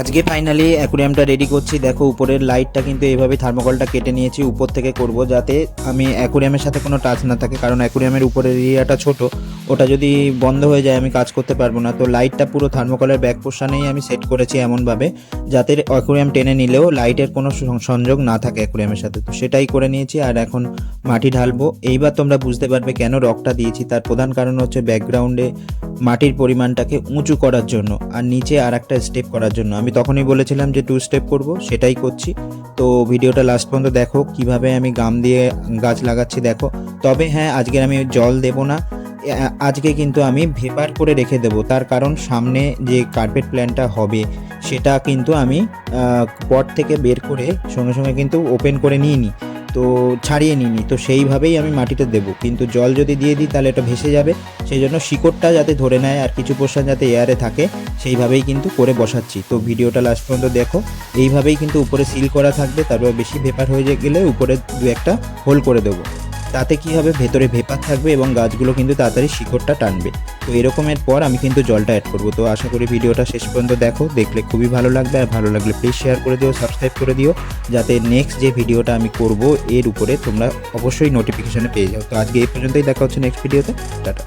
আজকে finally অ্যাকুরিয়ামটা ready করছি। দেখো উপরের লাইটটা কিন্তু এইভাবে থার্মোকলটা কেটে নিয়েছি, উপর থেকে করব যাতে আমি অ্যাকুরিয়ামের সাথে কোনো টাচ না থাকে, কারণ অ্যাকুরিয়ামের উপরের এরিয়াটা ছোট, ওটা যদি বন্ধ হয়ে যায় আমি কাজ করতে পারবো না। তো লাইটটা পুরো থার্মোকলের ব্যাক পোর্শনেই আমি সেট করেছি এমনভাবে যাতে অ্যাকুরিয়াম টেনে নিলেও লাইটের কোনো সংযোগ না থাকে অ্যাকুরিয়ামের সাথে। তো সেটাই করে নিয়েছি, আর এখন মাটি ঢালবো। এইবার তোমরা বুঝতে পারবে কেন রকটা দিয়েছি। তার প্রধান কারণ হচ্ছে ব্যাকগ্রাউন্ডে মাটির পরিমাণটাকে উঁচু করার জন্য আর নিচে আর একটা স্টেপ করার জন্য। আমি তখনই বলেছিলাম যে 2 স্টেপ করব, সেটাই করছি। তো ভিডিওটা লাস্ট পর্যন্ত দেখো কিভাবে আমি গাম দিয়ে গাছ লাগাচ্ছি দেখো। তবে হ্যাঁ, আজকে আমি জল দেব না, আজকে কিন্তু আমি ভেপার করে রেখে দেবো। তার কারণ সামনে যে কার্পেট প্ল্যানটা হবে সেটা কিন্তু আমি পট থেকে বের করে সঙ্গে সঙ্গে কিন্তু ওপেন করে নিইনি, তো ছাড়িয়ে নিইনি। তো সেইভাবেই আমি মাটিতে দেবো, কিন্তু জল যদি দিয়ে দিই তাহলে এটা ভেসে যাবে। সেই জন্য শিকড়টা যাতে ধরে নেয় আর কিছু পোর্শন যাতে এয়ারে থাকে সেইভাবেই কিন্তু করে বসাচ্ছি। তো ভিডিওটা লাস্ট পর্যন্ত দেখো। এইভাবেই কিন্তু উপরে সিল করা থাকবে, তারপর বেশি ভেপার হয়ে গেলে উপরে 2-1টা হোল করে দেবো। তাতে কি হবে, ভেতরে ভেপার থাকবে এবং গাছগুলো কিন্তু তাড়াতাড়ি শিকড়টা টানবে। তো এরকমের পর আমি কিন্তু জলটা অ্যাড করবো। তো আশা করি ভিডিওটা শেষ পর্যন্ত দেখো, দেখলে খুবই ভালো লাগবে। আর ভালো লাগলে প্লিজ শেয়ার করে দিও, সাবস্ক্রাইব করে দিও, যাতে নেক্সট যে ভিডিওটা আমি করব এর উপরে তোমরা অবশ্যই নোটিফিকেশানে পেয়ে যাও। তো আজকে এই পর্যন্তই, দেখা হচ্ছে নেক্সট ভিডিওতে। টাটা।